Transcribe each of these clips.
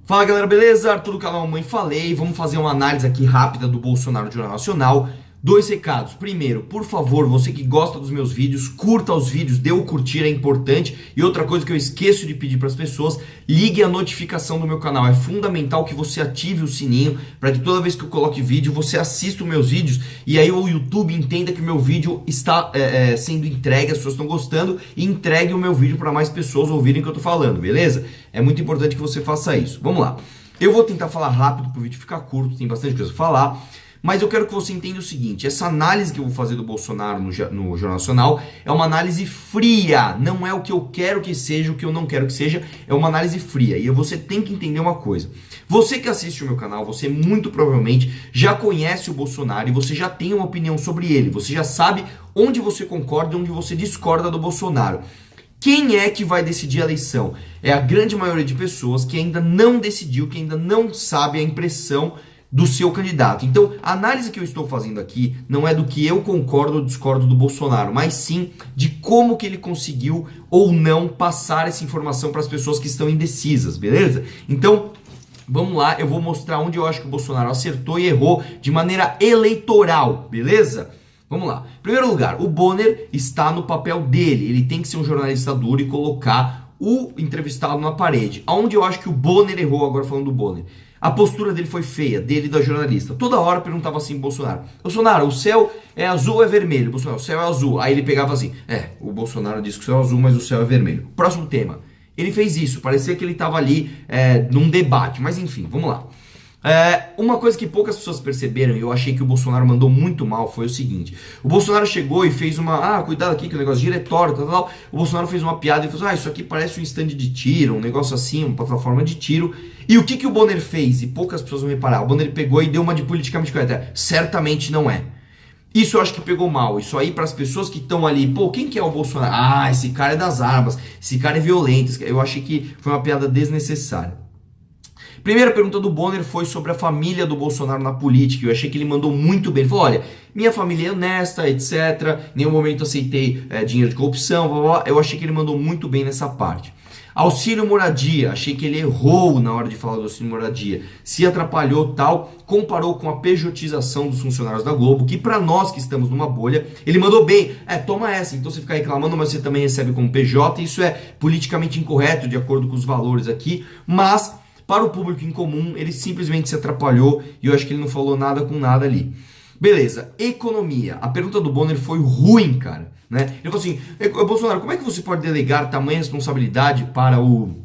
Fala galera, beleza? Arthur do canal Mãe Falei. Vamos fazer uma análise aqui rápida do Bolsonaro no Jornal Nacional. Dois recados. Primeiro, por favor, você que gosta dos meus vídeos, curta os vídeos, dê o curtir, é importante. E outra coisa que eu esqueço de pedir para as pessoas, ligue a notificação do meu canal. É fundamental que você ative o sininho para que toda vez que eu coloque vídeo, você assista os meus vídeos e aí o YouTube entenda que o meu vídeo está sendo entregue, as pessoas estão gostando e entregue o meu vídeo para mais pessoas ouvirem o que eu tô falando, beleza? É muito importante que você faça isso. Vamos lá. Eu vou tentar falar rápido para o vídeo ficar curto, tem bastante coisa para falar. Mas eu quero que você entenda o seguinte, essa análise que eu vou fazer do Bolsonaro no Jornal Nacional é uma análise fria, não é o que eu quero que seja, o que eu não quero que seja, é uma análise fria. E você tem que entender uma coisa, você que assiste o meu canal, você muito provavelmente já conhece o Bolsonaro e você já tem uma opinião sobre ele, você já sabe onde você concorda e onde você discorda do Bolsonaro. Quem é que vai decidir a eleição? É a grande maioria de pessoas que ainda não decidiu, que ainda não sabe a impressão do seu candidato. Então, a análise que eu estou fazendo aqui não é do que eu concordo ou discordo do Bolsonaro, mas sim de como que ele conseguiu ou não passar essa informação para as pessoas que estão indecisas, beleza? Então, vamos lá, eu vou mostrar onde eu acho que o Bolsonaro acertou e errou de maneira eleitoral, beleza? Vamos lá. Em primeiro lugar, o Bonner está no papel dele, ele tem que ser um jornalista duro e colocar o entrevistado na parede. Aonde eu acho que o Bonner errou, agora falando do Bonner, a postura dele foi feia, dele e da jornalista. Toda hora perguntava assim, Bolsonaro, o céu é azul ou é vermelho? Bolsonaro, o céu é azul. Aí ele pegava assim, o Bolsonaro disse que o céu é azul, mas o céu é vermelho. Próximo tema. Ele fez isso, parecia que ele estava ali num debate, mas enfim, vamos lá. Uma coisa que poucas pessoas perceberam e eu achei que o Bolsonaro mandou muito mal foi o seguinte: o Bolsonaro chegou e fez cuidado aqui que o negócio diretório, tal. O Bolsonaro fez uma piada e falou: isso aqui parece um stand de tiro, um negócio assim, uma plataforma de tiro. E o que o Bonner fez? E poucas pessoas vão reparar: o Bonner pegou e deu uma de politicamente correta. Certamente não é. Isso eu acho que pegou mal. Isso aí para as pessoas que estão ali, quem que é o Bolsonaro? Esse cara é das armas, esse cara é violento. Eu achei que foi uma piada desnecessária. Primeira pergunta do Bonner foi sobre a família do Bolsonaro na política. Eu achei que ele mandou muito bem. Ele falou: olha, minha família é honesta, etc. Em nenhum momento aceitei dinheiro de corrupção, blá, blá, blá. Eu achei que ele mandou muito bem nessa parte. Auxílio moradia, achei que ele errou na hora de falar do auxílio moradia. Se atrapalhou tal, comparou com a pejotização dos funcionários da Globo, que para nós que estamos numa bolha, ele mandou bem. Toma essa, então você fica reclamando, mas você também recebe como PJ. Isso é politicamente incorreto, de acordo com os valores aqui, mas para o público em comum, ele simplesmente se atrapalhou e eu acho que ele não falou nada com nada ali. Beleza, economia. A pergunta do Bonner foi ruim, cara. Né? Ele falou assim: Bolsonaro, como é que você pode delegar tamanha responsabilidade para o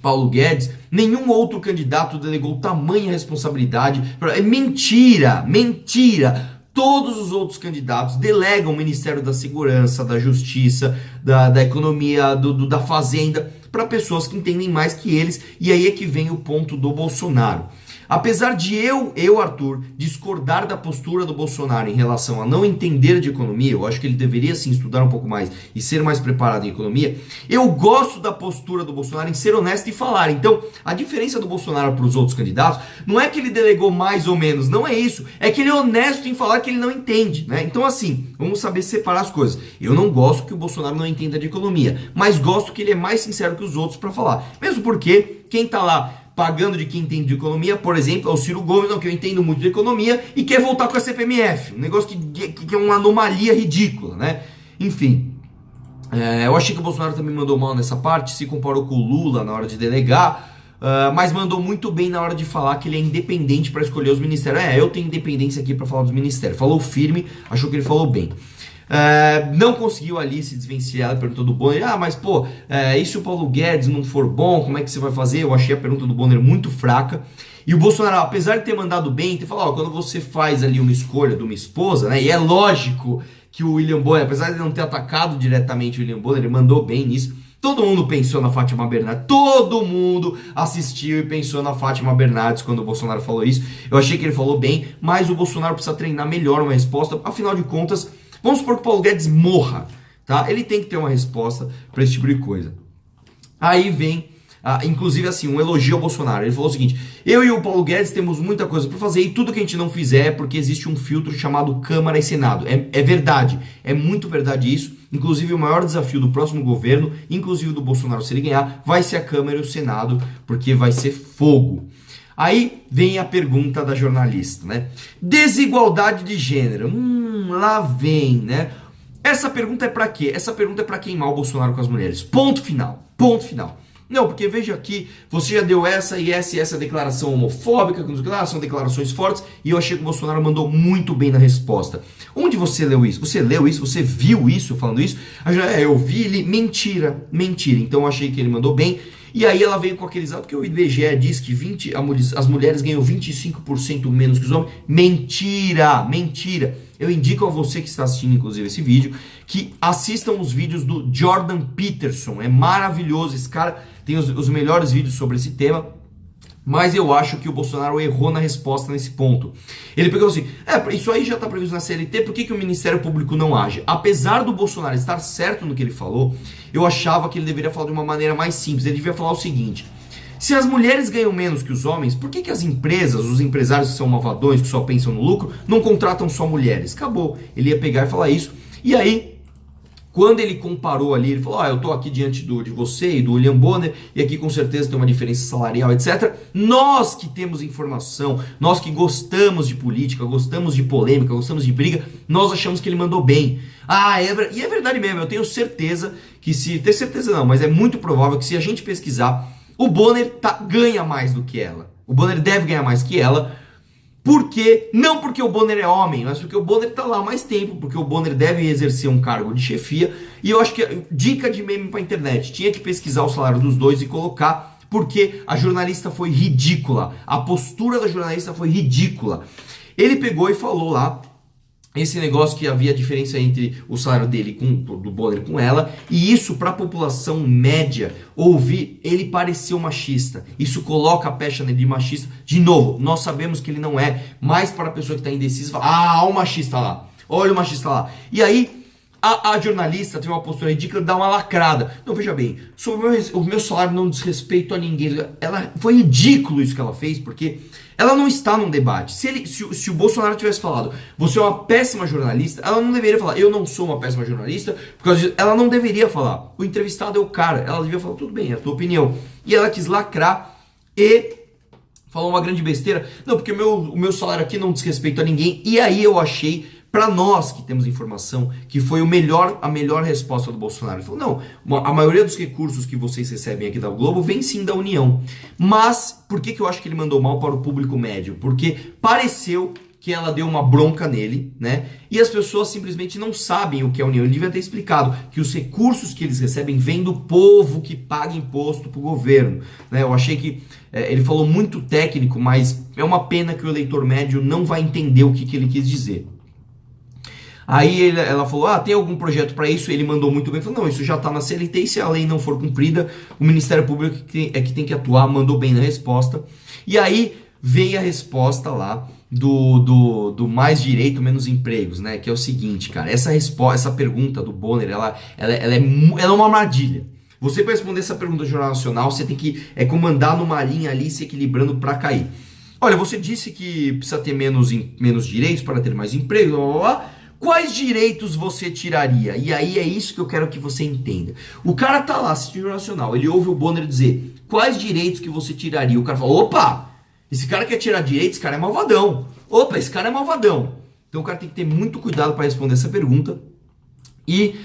Paulo Guedes? Nenhum outro candidato delegou tamanha responsabilidade. É mentira, mentira. Todos os outros candidatos delegam o Ministério da Segurança, da Justiça, da Economia, da Fazenda, para pessoas que entendem mais que eles, e aí é que vem o ponto do Bolsonaro. Apesar de eu, Arthur, discordar da postura do Bolsonaro em relação a não entender de economia, eu acho que ele deveria sim estudar um pouco mais e ser mais preparado em economia, eu gosto da postura do Bolsonaro em ser honesto e falar. Então, a diferença do Bolsonaro para os outros candidatos não é que ele delegou mais ou menos, não é isso, é que ele é honesto em falar que ele não entende, né? Então assim, vamos saber separar as coisas. Eu não gosto que o Bolsonaro não entenda de economia, mas gosto que ele é mais sincero que os outros para falar. Mesmo porque quem tá lá pagando de quem entende de economia, por exemplo, é o Ciro Gomes, que eu entendo muito de economia, e quer voltar com a CPMF, um negócio que é uma anomalia ridícula, né? Enfim, eu achei que o Bolsonaro também mandou mal nessa parte, se comparou com o Lula na hora de delegar, mas mandou muito bem na hora de falar que ele é independente para escolher os ministérios. Eu tenho independência aqui para falar dos ministérios. Falou firme, achou que ele falou bem. Não conseguiu ali se desvencilhar da pergunta do Bonner. E se o Paulo Guedes não for bom, como é que você vai fazer? Eu achei a pergunta do Bonner muito fraca. E o Bolsonaro, apesar de ter mandado bem, ter falado: quando você faz ali uma escolha de uma esposa, né? E é lógico que o William Bonner, apesar de não ter atacado diretamente o William Bonner, ele mandou bem nisso. Todo mundo pensou na Fátima Bernardes, todo mundo assistiu e pensou na Fátima Bernardes quando o Bolsonaro falou isso. Eu achei que ele falou bem, mas o Bolsonaro precisa treinar melhor uma resposta. Afinal de contas, vamos supor que o Paulo Guedes morra, tá? Ele tem que ter uma resposta para esse tipo de coisa. Aí vem, inclusive assim, um elogio ao Bolsonaro. Ele falou o seguinte: eu e o Paulo Guedes temos muita coisa para fazer e tudo que a gente não fizer é porque existe um filtro chamado Câmara e Senado. É verdade, é muito verdade isso. Inclusive, o maior desafio do próximo governo, inclusive do Bolsonaro, se ele ganhar, vai ser a Câmara e o Senado, porque vai ser fogo. Aí vem a pergunta da jornalista, né? Desigualdade de gênero. Lá vem, né? Essa pergunta é pra quê? Essa pergunta é pra queimar o Bolsonaro com as mulheres. Ponto final. Ponto final. Não, porque veja aqui, você já deu essa e essa declaração homofóbica, são declarações fortes, e eu achei que o Bolsonaro mandou muito bem na resposta. Onde você leu isso? Você leu isso? Você viu isso falando isso? Eu vi ele, mentira. Então eu achei que ele mandou bem. E aí ela veio com aqueles dados que o IBGE diz que as mulheres ganham 25% menos que os homens. Mentira. Eu indico a você que está assistindo, inclusive, esse vídeo, que assistam os vídeos do Jordan Peterson. É maravilhoso, esse cara tem os melhores vídeos sobre esse tema. Mas eu acho que o Bolsonaro errou na resposta nesse ponto. Ele pegou assim, isso aí já está previsto na CLT, por que o Ministério Público não age? Apesar do Bolsonaro estar certo no que ele falou, eu achava que ele deveria falar de uma maneira mais simples. Ele devia falar o seguinte: se as mulheres ganham menos que os homens, por que as empresas, os empresários que são malvadões, que só pensam no lucro, não contratam só mulheres? Acabou. Ele ia pegar e falar isso. E aí, quando ele comparou ali, ele falou, eu tô aqui diante de você e do William Bonner, e aqui com certeza tem uma diferença salarial, etc. Nós que temos informação, nós que gostamos de política, gostamos de polêmica, gostamos de briga, nós achamos que ele mandou bem. E é verdade mesmo, eu tenho certeza que tenho certeza não, mas é muito provável que se a gente pesquisar, o Bonner ganha mais do que ela. O Bonner deve ganhar mais que ela. Por quê? Não porque o Bonner é homem, mas porque o Bonner tá lá há mais tempo, porque o Bonner deve exercer um cargo de chefia. E eu acho que, dica de meme pra internet, tinha que pesquisar o salário dos dois e colocar, porque a jornalista foi ridícula. A postura da jornalista foi ridícula. Ele pegou e falou lá esse negócio que havia diferença entre o salário dele do Bonner com ela, e isso para a população média ouvir, ele pareceu machista. Isso coloca a pecha nele de machista. De novo, nós sabemos que ele não é, mas para a pessoa que está indecisa, fala, olha o machista lá, olha o machista lá. E aí a jornalista tem uma postura ridícula, dá uma lacrada. Não, veja bem, sobre o meu salário não diz respeito a ninguém. Foi ridículo isso que ela fez, porque ela não está num debate. Se o Bolsonaro tivesse falado, você é uma péssima jornalista, ela não deveria falar, eu não sou uma péssima jornalista, por causa disso, ela não deveria falar. O entrevistado é o cara, ela devia falar, tudo bem, é a tua opinião. E ela quis lacrar e falou uma grande besteira. Não, porque o meu salário aqui não diz respeito a ninguém. E aí eu achei, para nós que temos informação, que foi a melhor resposta do Bolsonaro. Ele falou, não, a maioria dos recursos que vocês recebem aqui da Globo vem sim da União. Mas, por que eu acho que ele mandou mal para o público médio? Porque pareceu que ela deu uma bronca nele, né? E as pessoas simplesmente não sabem o que é a União. Ele devia ter explicado que os recursos que eles recebem vêm do povo que paga imposto para o governo, né? Eu achei que ele falou muito técnico, mas é uma pena que o eleitor médio não vai entender o que ele quis dizer. Aí ela falou, tem algum projeto para isso? Ele mandou muito bem, falou, não, isso já está na CLT e se a lei não for cumprida, o Ministério Público é que tem que atuar, mandou bem na resposta. E aí veio a resposta lá do mais direito, menos empregos, né? Que é o seguinte, cara, essa pergunta do Bonner, ela é uma armadilha. Você para responder essa pergunta do Jornal Nacional, você tem que comandar numa linha ali, se equilibrando para cair. Olha, você disse que precisa ter menos direitos para ter mais emprego, blá, blá, blá. Quais direitos você tiraria? E aí é isso que eu quero que você entenda. O cara tá lá assistindo o Jornal Nacional, ele ouve o Bonner dizer, quais direitos que você tiraria? O cara fala, opa, esse cara quer tirar direitos, esse cara é malvadão. Opa, esse cara é malvadão. Então o cara tem que ter muito cuidado para responder essa pergunta. E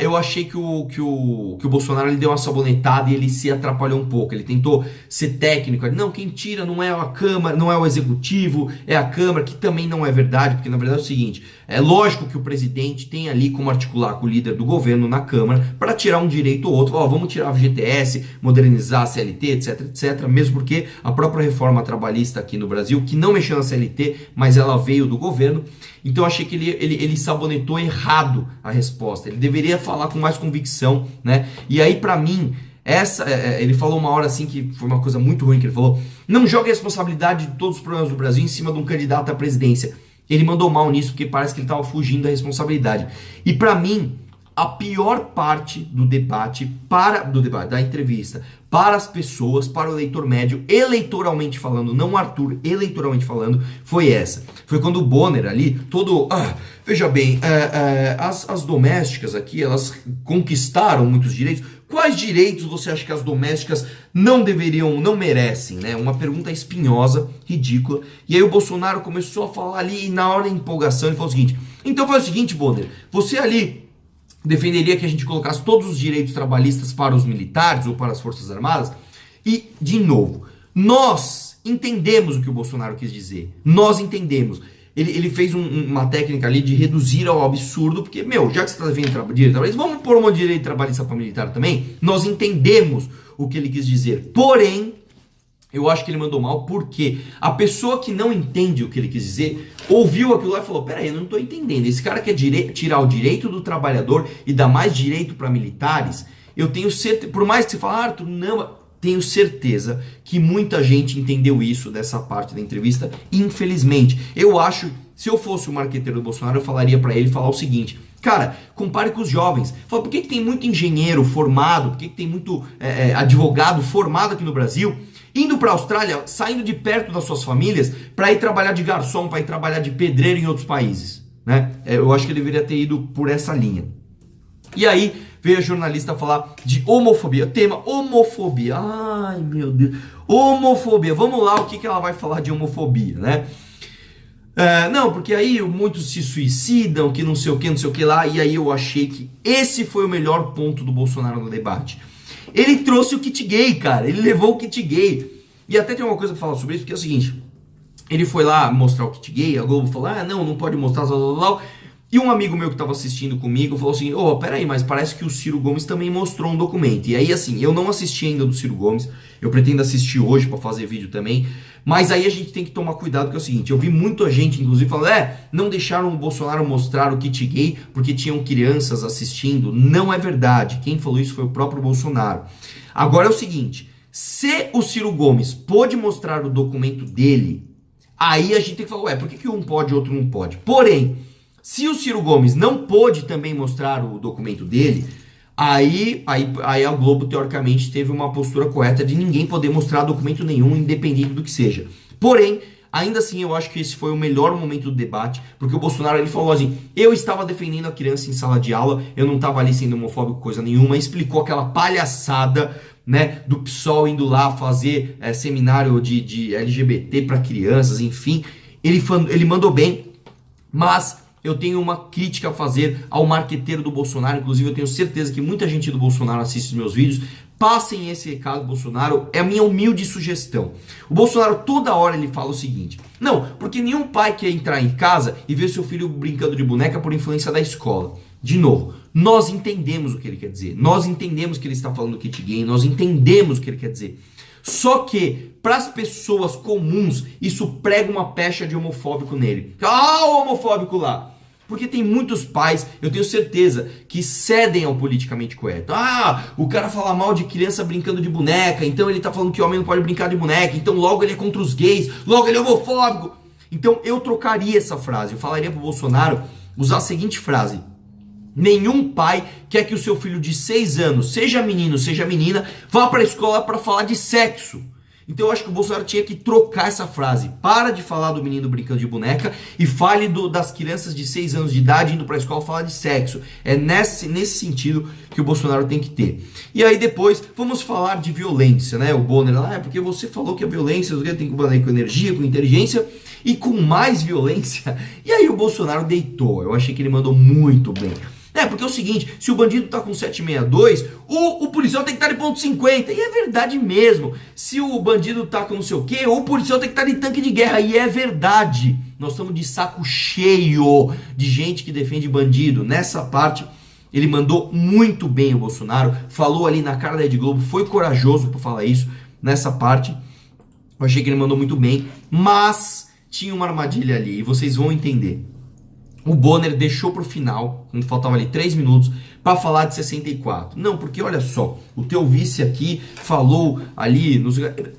eu achei que o Bolsonaro ele deu uma sabonetada e ele se atrapalhou um pouco. Ele tentou ser técnico. Não, quem tira não é a Câmara, não é o Executivo, é a Câmara, que também não é verdade, porque na verdade é o seguinte, é lógico que o presidente tem ali como articular com o líder do governo na Câmara para tirar um direito ou outro. Vamos tirar o FGTS, modernizar a CLT, etc, mesmo porque a própria reforma trabalhista aqui no Brasil, que não mexeu na CLT, mas ela veio do governo, então eu achei que ele sabonetou errado a resposta. Ele deveria falar com mais convicção, né? E aí, pra mim, ele falou uma hora assim que foi uma coisa muito ruim que ele falou: não jogue a responsabilidade de todos os problemas do Brasil em cima de um candidato à presidência. Ele mandou mal nisso porque parece que ele estava fugindo da responsabilidade. E pra mim, a pior parte do debate, da entrevista, para as pessoas, para o eleitor médio, eleitoralmente falando, não Arthur, eleitoralmente falando, foi essa. Foi quando o Bonner ali, veja bem, as domésticas aqui, elas conquistaram muitos direitos. Quais direitos você acha que as domésticas não merecem, né? Uma pergunta espinhosa, ridícula. E aí o Bolsonaro começou a falar ali, e na hora da empolgação, ele falou o seguinte: então faz o seguinte, Bonner, você ali defenderia que a gente colocasse todos os direitos trabalhistas para os militares ou para as Forças Armadas? E, de novo, nós entendemos o que o Bolsonaro quis dizer. Nós entendemos. Ele fez uma técnica ali de reduzir ao absurdo, porque, já que você está defendendo direito trabalhista, vamos pôr um direito trabalhista para militar também? Nós entendemos o que ele quis dizer. Porém, eu acho que ele mandou mal, porque a pessoa que não entende o que ele quis dizer, ouviu aquilo lá e falou: peraí, eu não estou entendendo. Esse cara quer tirar o direito do trabalhador e dar mais direito para militares? Eu tenho certeza, por mais que você fale, Arthur, não, tenho certeza que muita gente entendeu isso dessa parte da entrevista, infelizmente. Eu acho, se eu fosse o marqueteiro do Bolsonaro, eu falaria para ele falar o seguinte: cara, compare com os jovens. Fala, por que tem muito engenheiro formado, por que tem muito advogado formado aqui no Brasil, indo para a Austrália, saindo de perto das suas famílias, para ir trabalhar de garçom, para ir trabalhar de pedreiro em outros países, né? Eu acho que ele deveria ter ido por essa linha. E aí veio a jornalista falar de homofobia. Tema homofobia. Ai, meu Deus. Homofobia. Vamos lá, o que ela vai falar de homofobia, né? Não, porque aí muitos se suicidam, que não sei o que lá. E aí eu achei que esse foi o melhor ponto do Bolsonaro no debate. Ele trouxe o kit gay, cara. Ele levou o kit gay. E até tem uma coisa pra falar sobre isso, porque é o seguinte: ele foi lá mostrar o kit gay, a Globo falou: não pode mostrar, E um amigo meu que estava assistindo comigo falou assim: peraí, mas parece que o Ciro Gomes também mostrou um documento. E aí, assim, eu não assisti ainda do Ciro Gomes, eu pretendo assistir hoje para fazer vídeo também. Mas aí a gente tem que tomar cuidado, que é o seguinte: eu vi muita gente, inclusive, falando: não deixaram o Bolsonaro mostrar o kit gay porque tinham crianças assistindo. Não é verdade. Quem falou isso foi o próprio Bolsonaro. Agora é o seguinte: se o Ciro Gomes pôde mostrar o documento dele, aí a gente tem que falar: por que um pode e outro não pode? Porém, se o Ciro Gomes não pôde também mostrar o documento dele, aí a Globo, teoricamente, teve uma postura correta de ninguém poder mostrar documento nenhum, independente do que seja. Porém, ainda assim, eu acho que esse foi o melhor momento do debate, porque o Bolsonaro, ele falou assim: eu estava defendendo a criança em sala de aula, eu não estava ali sendo homofóbico coisa nenhuma, explicou aquela palhaçada, né, do PSOL indo lá fazer seminário de LGBT para crianças, enfim. Ele mandou bem, mas eu tenho uma crítica a fazer ao marqueteiro do Bolsonaro. Inclusive, eu tenho certeza que muita gente do Bolsonaro assiste os meus vídeos. Passem esse recado, Bolsonaro. É a minha humilde sugestão. O Bolsonaro, toda hora, ele fala o seguinte: não, porque nenhum pai quer entrar em casa e ver seu filho brincando de boneca por influência da escola. De novo, nós entendemos o que ele quer dizer. Nós entendemos que ele está falando do kit gay. Nós entendemos o que ele quer dizer. Só que, para as pessoas comuns, isso prega uma pecha de homofóbico nele. O homofóbico lá. Porque tem muitos pais, eu tenho certeza, que cedem ao politicamente correto. O cara fala mal de criança brincando de boneca, então ele tá falando que homem não pode brincar de boneca, então logo ele é contra os gays, logo ele é homofóbico. Então eu trocaria essa frase, eu falaria pro Bolsonaro usar a seguinte frase: nenhum pai quer que o seu filho de 6 anos, seja menino, seja menina, vá para a escola para falar de sexo. Então eu acho que o Bolsonaro tinha que trocar essa frase. Para de falar do menino brincando de boneca e fale das crianças de 6 anos de idade indo para a escola falar de sexo. É nesse sentido que o Bolsonaro tem que ter. E aí depois vamos falar de violência, né? O Bonner lá, porque você falou que a violência tem que combater com energia, com inteligência e com mais violência. E aí o Bolsonaro deitou. Eu achei que ele mandou muito bem. Porque é o seguinte: se o bandido tá com 762, o policial tem que estar de ponto .50. E é verdade mesmo. Se o bandido tá com não sei o que, o policial tem que estar de tanque de guerra. E é verdade. Nós estamos de saco cheio de gente que defende bandido. Nessa parte, ele mandou muito bem o Bolsonaro. Falou ali na cara da Rede Globo. Foi corajoso por falar isso. Nessa parte, eu achei que ele mandou muito bem. Mas tinha uma armadilha ali. E vocês vão entender. O Bonner deixou pro final, quando faltava ali 3 minutos, para falar de 64. Não, porque olha só, o teu vice aqui falou ali...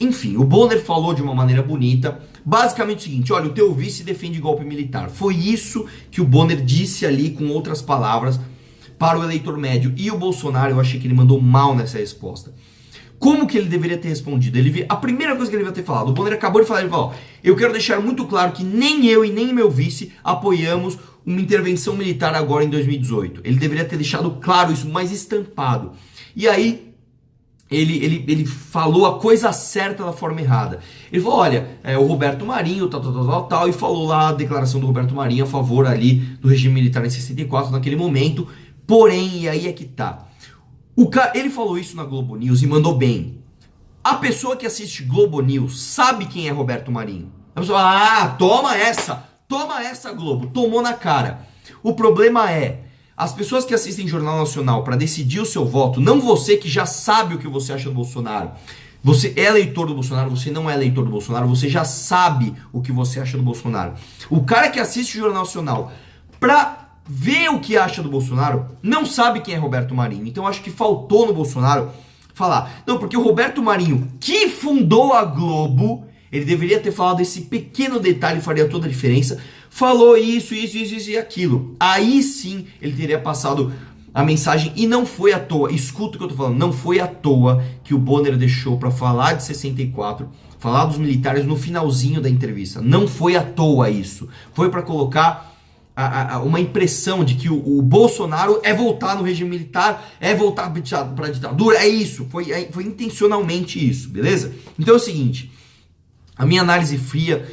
Enfim, o Bonner falou de uma maneira bonita. Basicamente o seguinte: olha, o teu vice defende golpe militar. Foi isso que o Bonner disse ali, com outras palavras, para o eleitor médio. E o Bolsonaro, eu achei que ele mandou mal nessa resposta. Como que ele deveria ter respondido? A primeira coisa que ele devia ter falado, o Bonner acabou de falar, ele falou, eu quero deixar muito claro que nem eu e nem meu vice apoiamos uma intervenção militar agora em 2018. Ele deveria ter deixado claro isso, mais estampado. E aí, ele falou a coisa certa da forma errada. Ele falou, olha, o Roberto Marinho, tal, e falou lá a declaração do Roberto Marinho a favor ali do regime militar em 64, naquele momento. Porém, e aí é que tá. Ele falou isso na Globo News e mandou bem. A pessoa que assiste Globo News sabe quem é Roberto Marinho. A pessoa, toma essa Globo, tomou na cara. O problema é, as pessoas que assistem Jornal Nacional para decidir o seu voto, não você que já sabe o que você acha do Bolsonaro. Você é eleitor do Bolsonaro, você não é eleitor do Bolsonaro, você já sabe o que você acha do Bolsonaro. O cara que assiste o Jornal Nacional pra vê o que acha do Bolsonaro, não sabe quem é Roberto Marinho. Então acho que faltou no Bolsonaro falar. Não, porque o Roberto Marinho, que fundou a Globo, ele deveria ter falado esse pequeno detalhe, faria toda a diferença. Falou isso e aquilo. Aí sim ele teria passado a mensagem e não foi à toa. Escuta o que eu tô falando, não foi à toa que o Bonner deixou para falar de 64, falar dos militares no finalzinho da entrevista. Não foi à toa isso. Foi para colocar uma impressão de que o Bolsonaro é voltar no regime militar, é voltar para a ditadura, é isso, foi intencionalmente isso, beleza? Então é o seguinte, a minha análise fria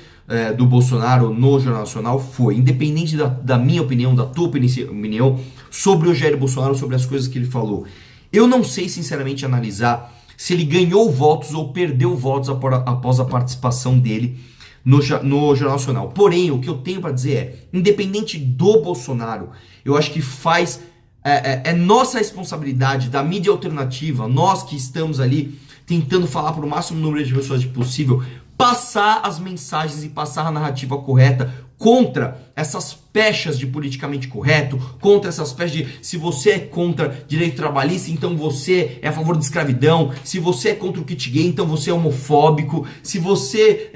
do Bolsonaro no Jornal Nacional foi, independente da minha opinião, da tua opinião, sobre o Jair Bolsonaro, sobre as coisas que ele falou, eu não sei sinceramente analisar se ele ganhou votos ou perdeu votos após a participação dele no Jornal Nacional. Porém, o que eu tenho para dizer é, independente do Bolsonaro, eu acho que é nossa responsabilidade da mídia alternativa, nós que estamos ali tentando falar para o máximo número de pessoas possível, passar as mensagens e passar a narrativa correta contra essas pechas de politicamente correto, contra essas pechas de se você é contra direito trabalhista, então você é a favor da escravidão, se você é contra o kit gay, então você é homofóbico, se você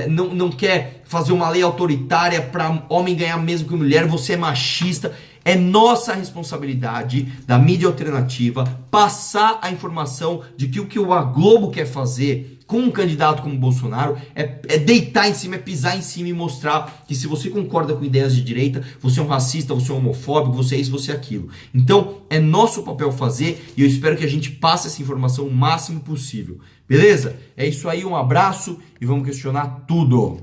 não quer fazer uma lei autoritária para homem ganhar mesmo que mulher, você é machista. É nossa responsabilidade da mídia alternativa passar a informação de que o que a Globo quer fazer com um candidato como o Bolsonaro é deitar em cima, é pisar em cima e mostrar que se você concorda com ideias de direita, você é um racista, você é um homofóbico, você é isso, você é aquilo. Então, é nosso papel fazer e eu espero que a gente passe essa informação o máximo possível. Beleza? É isso aí, um abraço e vamos questionar tudo.